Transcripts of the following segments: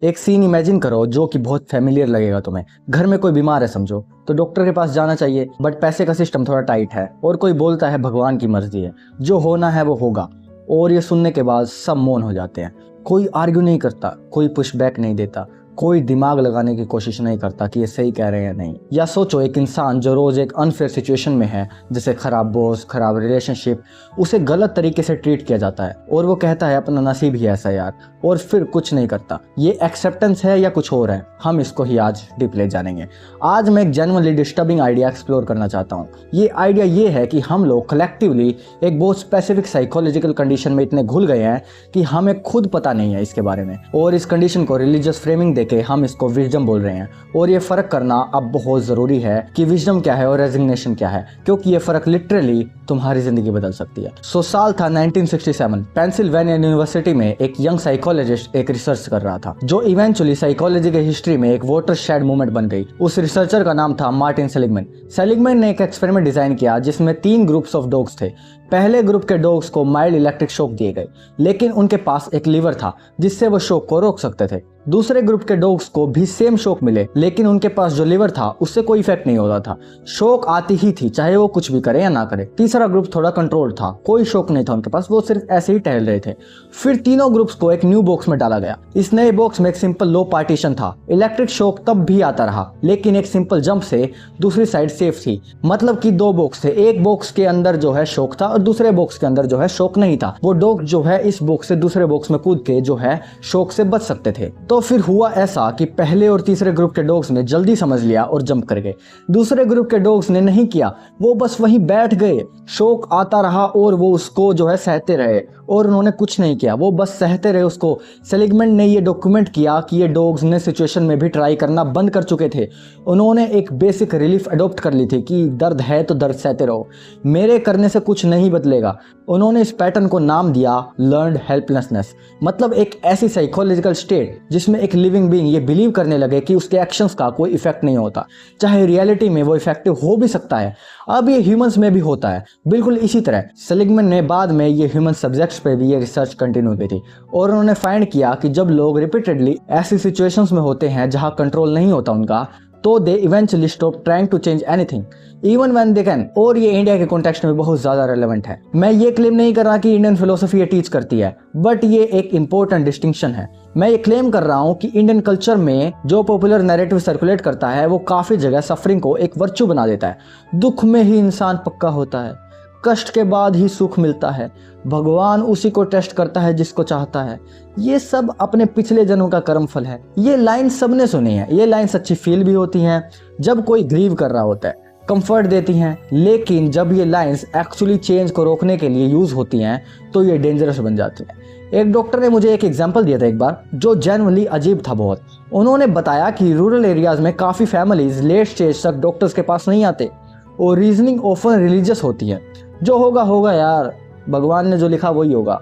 एक scene imagine करो जो कि बहुत फेमिलियर लगेगा तुम्हें। घर में कोई बीमार है समझो, तो डॉक्टर के पास जाना चाहिए, बट पैसे का सिस्टम थोड़ा टाइट है और कोई बोलता है भगवान की मर्जी है, जो होना है वो होगा। और ये सुनने के बाद सब मौन हो जाते हैं। कोई आर्ग्यू नहीं करता, कोई पुशबैक नहीं देता, कोई दिमाग लगाने की कोशिश नहीं करता कि ये सही कह रहे हैं या नहीं। या सोचो एक इंसान जो रोज एक अनफेयर सिचुएशन में है, जैसे खराब बॉस, खराब रिलेशनशिप, उसे गलत तरीके से ट्रीट किया जाता है और वो कहता है अपना नसीब ही ऐसा यार, और फिर कुछ नहीं करता। ये एक्सेप्टेंस है या कुछ और है, हम इसको ही आज डीपली जानेंगे। आज मैं एक जेन्युइनली डिस्टर्बिंग आइडिया एक्सप्लोर करना चाहता हूँ। ये आइडिया ये है कि हम लोग कलेक्टिवली एक बहुत स्पेसिफिक साइकोलॉजिकल कंडीशन में इतने घुल गए हैं कि हमें खुद पता नहीं है इसके बारे में, और इस कंडीशन को रिलीजियस फ्रेमिंग देके हम इसको विजडम बोल रहे हैं। और ये फर्क करना अब बहुत जरूरी है कि विजडम क्या है और रेजिग्नेशन क्या है, क्योंकि ये फर्क लिटरली तुम्हारी जिंदगी बदल सकती है। साल था 1967। पेंसिल्वेनिया यूनिवर्सिटी में एक यंग साइकोलॉजिस्ट एक रिसर्च कर रहा था, जो इवेंचुअली साइकोलॉजी के हिस्ट्री में एक वाटरशेड मूवमेंट बन गई। उस रिसर्चर का नाम था मार्टिन सेलिगमैन। सेलिगमैन ने एक एक्सपेरिमेंट डिजाइन किया जिसमें 3 ग्रुप्स ऑफ डॉग्स थे। पहले ग्रुप के डॉग्स को माइल्ड इलेक्ट्रिक शॉक दिए गए, लेकिन उनके पास एक लीवर था जिससे वो शॉक को रोक सकते थे। दूसरे ग्रुप के डॉग्स को भी सेम शॉक मिले, लेकिन उनके पास जो लीवर था उससे कोई इफेक्ट नहीं होता था, शॉक आती ही थी चाहे वो कुछ भी करे या ना करे। तीसरा ग्रुप थोड़ा कंट्रोल था, कोई शॉक नहीं था उनके पास, वो सिर्फ ऐसे ही टहल रहे थे। फिर तीनों ग्रुप्स को एक न्यू बॉक्स में डाला गया। इस नए बॉक्स में एक सिंपल लो पार्टीशन था। इलेक्ट्रिक शॉक तब भी आता रहा, लेकिन एक सिंपल जंप से दूसरी साइड सेफ थी। मतलब कि 2 बॉक्स थे, एक बॉक्स के अंदर जो है शॉक था और दूसरे बॉक्स के अंदर जो है शॉक नहीं था। वो डॉग जो है इस बॉक्स से दूसरे बॉक्स में कूद के जो है शॉक से बच सकते थे। तो फिर हुआ ऐसा कि पहले और तीसरे ग्रुप के डॉग्स ने जल्दी समझ लिया और जंप कर गए। दूसरे ग्रुप के डॉग्स ने नहीं किया, वो बस वहीं बैठ गए। शॉक आता रहा और वो उसको जो है सहते रहे, और उन्होंने कुछ नहीं किया, वो बस सहते रहे उसको। सेलिगमैन ने ये डॉक्यूमेंट किया कि ये डॉग्स ने सिचुएशन में भी ट्राई करना बंद कर चुके थे। उन्होंने एक बेसिक रिलीफ अडॉप्ट कर ली थी कि दर्द है तो दर्द सहते रहो, मेरे करने से कुछ नहीं बदलेगा। उन्होंने इस पैटर्न को नाम दिया लर्नड हेल्पलेसनेस। मतलब एक ऐसी साइकोलॉजिकल स्टेट जिसमें एक लिविंग बीइंग ये बिलीव करने लगे कि उसके एक्शंस का कोई इफेक्ट नहीं होता, चाहे रियलिटी में वो इफेक्टिव हो भी सकता है। अब ये ह्यूमंस में भी होता है बिल्कुल इसी तरह। सेलिगमैन ने बाद में ये ह्यूमन सब्जेक्ट्स पे भी ये रिसर्च कंटिन्यू की थी, और उन्होंने फाइंड किया कि जब लोग रिपीटेडली ऐसी सिचुएशंस में होते हैं जहां कंट्रोल नहीं होता उनका, तो they eventually stop trying to change anything even when they can. और ये इंडिया के कॉन्टेक्स्ट में बहुत ज्यादा रेलेवेंट है। मैं ये क्लेम नहीं कर रहा कि इंडियन फिलोसफी ये टीच करती है, बट ये एक इंपॉर्टेंट डिस्टिंक्शन है। मैं ये क्लेम कर रहा हूँ कि इंडियन कल्चर में जो पॉपुलर नैरेटिव सर्कुलेट करता है वो काफी जगह सफरिंग को एक वर्च्यू बना देता है। दुख में ही इंसान पक्का होता है, कष्ट के बाद ही सुख मिलता है, भगवान उसी को टेस्ट करता है जिसको चाहता है, ये सब अपने पिछले जन्मों का कर्म फल है। ये लाइन सबने सुनी है, ये लाइन सच्ची फील भी होती हैं जब कोई ग्रीव कर रहा होता है, कंफर्ट देती हैं। लेकिन जब ये लाइंस एक्चुअली चेंज को रोकने के लिए यूज होती हैं तो ये डेंजरस बन जाती हैं। एक डॉक्टर ने मुझे एक एग्जांपल दिया था एक बार, जो जेन्युइनली अजीब था बहुत। उन्होंने बताया कि रूरल एरियाज में काफ़ी फैमिलीज लेट स्टेज तक डॉक्टर्स के पास नहीं आते, और रीजनिंग ऑफन रिलीजियस होती है। जो होगा होगा यार, भगवान ने जो लिखा वही होगा,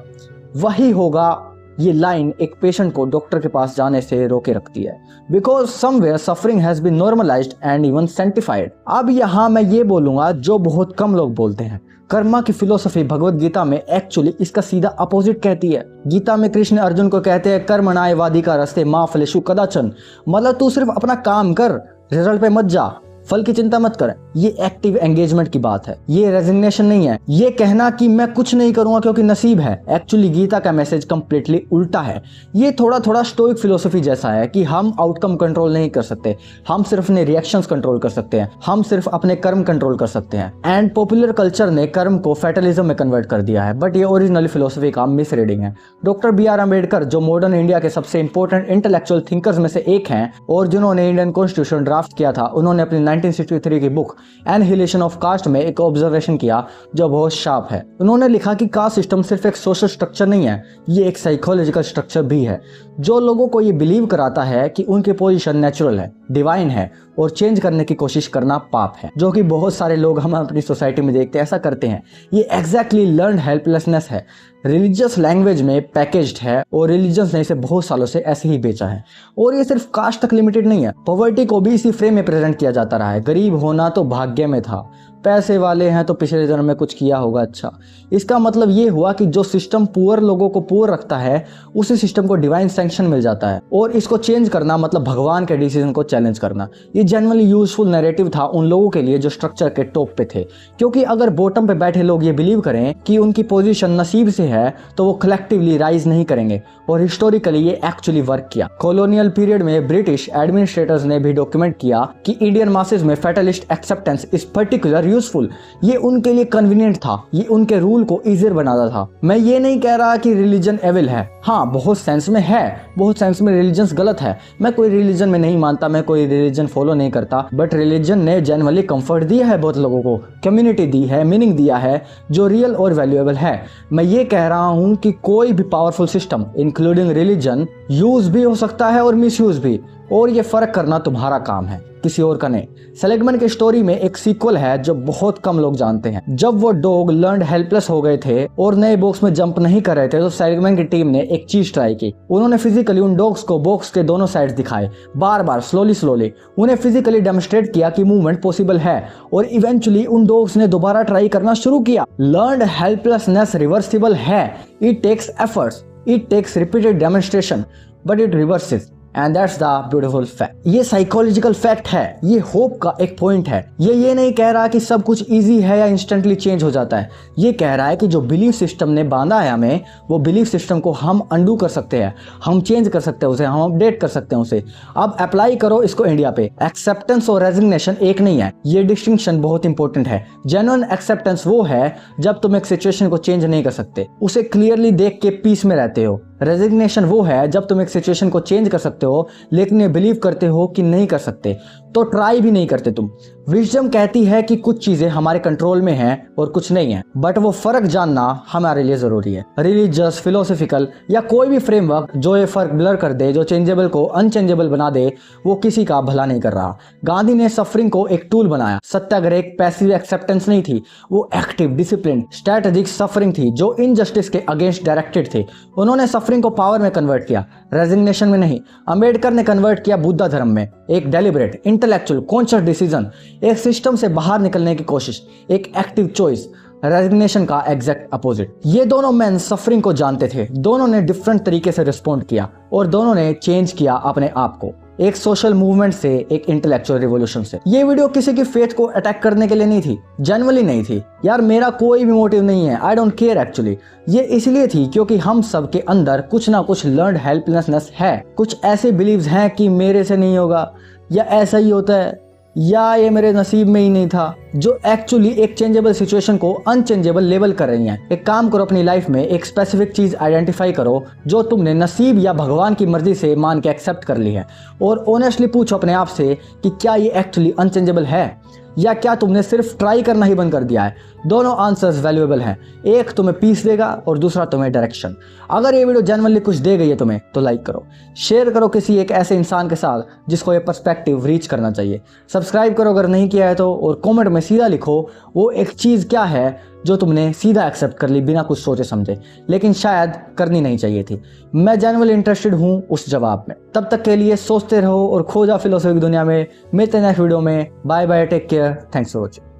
वही होगा। ये लाइन एक पेशेंट को डॉक्टर के पास जाने से रोके रखती है, because somewhere suffering has been normalised and even sanctified. अब यहाँ मैं ये बोलूंगा जो बहुत कम लोग बोलते हैं। कर्मा की फिलोसफी भगवत गीता में एक्चुअली इसका सीधा अपोजिट कहती है। गीता में कृष्ण अर्जुन को कहते हैं कर्मणाय वाधिका रस्ते मां फलेषु कदाचन। मतलब तू सिर्फ अपना काम कर, रिजल्ट पे मत जा, फल की चिंता मत कर। ये एक्टिव एंगेजमेंट की बात है, ये रेजिग्नेशन नहीं है। ये कहना कि मैं कुछ नहीं करूंगा क्योंकि नसीब है, एक्चुअली गीता का मैसेज कंप्लीटली उल्टा है। ये थोड़ा थोड़ा स्टोइक फिलोसफी जैसा है कि हम आउटकम कंट्रोल नहीं कर सकते, हम सिर्फ अपने रिएक्शंस कंट्रोल कर सकते हैं, हम सिर्फ अपने कर्म कंट्रोल कर सकते हैं। एंड पॉपुलर कल्चर ने कर्म को फैटलिज्म में कन्वर्ट कर दिया है, बट ये ओरिजिनल फिलोसफी का मिस रीडिंग है। Doctor B.R. अम्बेडकर, जो मॉडर्न इंडिया के सबसे इंपॉर्टेंट इंटेलेक्चुअल थिंकर्स में से एक हैं और जिन्होंने इंडियन कॉन्स्टिट्यूशन ड्राफ्ट किया था, उन्होंने अपनी 1963 की बुक एनहिलेशन ऑफ कास्ट में एक ऑब्जर्वेशन किया जो बहुत शार्प है। उन्होंने लिखा कि कास्ट सिस्टम सिर्फ एक सोशल स्ट्रक्चर नहीं है, ये एक साइकोलॉजिकल स्ट्रक्चर भी है, जो लोगों को ये बिलीव कराता है कि उनकी पोजीशन नेचुरल है, डिवाइन है, और चेंज करने की कोशिश करना पाप है, जो कि बहुत सारे लोग हम अपनी सोसाइटी में देखते हैं ऐसा करते हैं। ये एग्जैक्टली लर्नड हेल्पलेसनेस है, रिलीजियस लैंग्वेज में पैकेज्ड है, और रिलीजन्स ने इसे बहुत सालों से ऐसे ही बेचा है। और ये सिर्फ कास्ट तक लिमिटेड नहीं है, पॉवर्टी को भी इसी फ्रेम में प्रेजेंट किया जाता रहा है। गरीब होना तो भाग्य में था, पैसे वाले हैं तो पिछले जन्म में कुछ किया होगा अच्छा। इसका मतलब ये हुआ कि जो सिस्टम पुअर लोगों को पुअर रखता है उसी सिस्टम को डिवाइन सैंक्शन मिल जाता है, और इसको चेंज करना मतलब भगवान के डिसीजन को चैलेंज करना। ये जनरली यूजफुल नैरेटिव था उन लोगों के लिए जो स्ट्रक्चर के टॉप पे थे, क्योंकि अगर बॉटम पे बैठे लोग ये बिलीव करें कि उनकी पोजीशन नसीब से है तो वो कलेक्टिवली राइज नहीं करेंगे। और हिस्टोरिकली ये एक्चुअली वर्क किया। कॉलोनियल पीरियड में ब्रिटिश एडमिनिस्ट्रेटर्स ने भी डॉक्यूमेंट किया कि इंडियन मासेस में fatalist acceptance is particular useful. ये उनके लिए कन्वीनियंट था, ये उनके रूल को इजियर बनाता था। मैं ये नहीं कह रहा कि रिलीजन एविल है, हाँ बहुत सेंस में है, बहुत सेंस में रिलीजन गलत है। मैं कोई रिलीजन में नहीं मानता, मैं कोई रिलीजन फॉलो नहीं करता, बट रिलीजन ने जनरली कंफर्ट दिया है बहुत लोगों को, कम्युनिटी दी है, मीनिंग दिया है जो रियल और वैल्यूएबल है। मैं ये कह रहा हूँ कि कोई भी powerful system including religion use भी हो सकता है और मिसयूज भी, और ये फर्क करना तुम्हारा काम है, किसी और का नहीं। सेलेगमैन की स्टोरी में एक सीक्वल है जो बहुत कम लोग जानते हैं। जब वो डॉग लर्नड हेल्पलेस हो गए थे और नए बॉक्स में जंप नहीं कर रहे थे तो सेलेगमैन की टीम ने एक चीज ट्राई की। उन्होंने फिजिकली उन डॉग्स को बॉक्स के दोनों साइड्स दिखाए, बार बार स्लोली उन्हें फिजिकली डेमोन्स्ट्रेट किया कि मूवमेंट पॉसिबल है, और इवेंचुअली उन डॉग्स ने दोबारा ट्राई करना शुरू किया। लर्नड हेल्पलेसनेस रिवर्सिबल है, it takes efforts, it takes repeated demonstration, but it reverses, and that's the beautiful fact. ये साइकोलॉजिकल फैक्ट है, ये होप का एक पॉइंट है। ये नहीं कह रहा कि सब कुछ इजी है या इंस्टेंटली चेंज हो जाता है। ये कह रहा है कि जो बिलीफ सिस्टम ने बांधा है हमें, वो बिलीफ सिस्टम को हम अंडू कर सकते हैं, हम चेंज कर सकते हैं उसे, हम अपडेट कर सकते हैं उसे। अब अप्लाई करो इसको इंडिया पे। एक्सेप्टेंस और रेजिग्नेशन एक नहीं है, ये डिस्टिंक्शन बहुत इंपॉर्टेंट है। जेन्युइन एक्सेप्टेंस वो है जब तुम एक सिचुएशन को चेंज नहीं कर सकते, उसे क्लियरली देख के पीस में रहते हो। रेजिग्नेशन वो है जब तुम एक सिचुएशन को चेंज कर सकते हो लेकिन ये बिलीव करते हो कि नहीं कर सकते, तो ट्राई भी नहीं करते तुम। विजडम कहती है कि कुछ चीजें हमारे कंट्रोल में हैं और कुछ नहीं है, बट वो फर्क जानना हमारे लिए जरूरी है। रिलीजियस, फिलोसफिकल या कोई भी फ्रेमवर्क जो ये फर्क ब्लर कर दे, जो चेंजेबल को अनचेंजेबल बना दे, वो किसी का भला नहीं कर रहा। गांधी ने सफरिंग को एक टूल बनाया। सत्याग्रह एक पैसिव एक्सेप्टेंस नहीं थी, वो एक्टिव, डिसिप्लिन, स्ट्रेटेजिक सफरिंग थी जो इनजस्टिस के अगेंस्ट डायरेक्टेड थे। उन्होंने सफरिंग को पावर में कन्वर्ट किया, रेजिग्नेशन में नहीं। अंबेडकर ने कन्वर्ट किया बुद्धा धर्म में, एक डेलिब्रेट, इंटेलेक्चुअल, कॉन्शियस डिसीजन, एक सिस्टम से बाहर निकलने की कोशिश, एक एक्टिव चॉइस। रेजिग्नेशन का एग्जैक्ट अपोजिट। ये दोनों मैन सफरिंग को जानते थे, दोनों ने डिफरेंट तरीके से रिस्पॉन्ड किया और दोनों ने चेंज किया अपने आप को, एक सोशल मूवमेंट से, एक इंटेलेक्चुअल रिवॉल्यूशन से। ये वीडियो किसी की फेथ को अटैक करने के लिए नहीं थी, जनरली नहीं थी यार, मेरा कोई भी मोटिव नहीं है, आई डोंट केयर एक्चुअली। ये इसलिए थी क्योंकि हम सब के अंदर कुछ ना कुछ लर्नड हेल्पलेसनेस है, कुछ ऐसे बिलीव्स हैं कि मेरे से नहीं होगा, या ऐसा ही होता है, या ये मेरे नसीब में ही नहीं था, जो एक्चुअली एक चेंजेबल सिचुएशन को अनचेंजेबल लेबल कर रही हैं। एक काम करो, अपनी लाइफ में एक स्पेसिफिक चीज आइडेंटिफाई करो जो तुमने नसीब या भगवान की मर्जी से मान के एक्सेप्ट कर ली है, और ऑनेस्टली पूछो अपने आप से कि क्या ये एक्चुअली अनचेंजेबल है, या क्या तुमने सिर्फ ट्राई करना ही बंद कर दिया है। दोनों आंसर्स वैल्यूएबल हैं, एक तुम्हें पीस देगा और दूसरा तुम्हें डायरेक्शन। अगर ये वीडियो जेन्युइनली कुछ दे गई है तुम्हें तो लाइक करो, शेयर करो किसी एक ऐसे इंसान के साथ जिसको ये पर्सपेक्टिव रीच करना चाहिए। सब्सक्राइब करो अगर नहीं किया है तो, और कमेंट में सीधा लिखो वो एक चीज़ क्या है जो तुमने सीधा एक्सेप्ट कर ली बिना कुछ सोचे समझे, लेकिन शायद करनी नहीं चाहिए थी। मैं जेन्युइनली इंटरेस्टेड हूँ उस जवाब में। तब तक के लिए सोचते रहो और खो जाओ फिलोसफी की दुनिया में। मिलते हैं नेक्स्ट वीडियो में। Bye bye, take care, thanks for watching.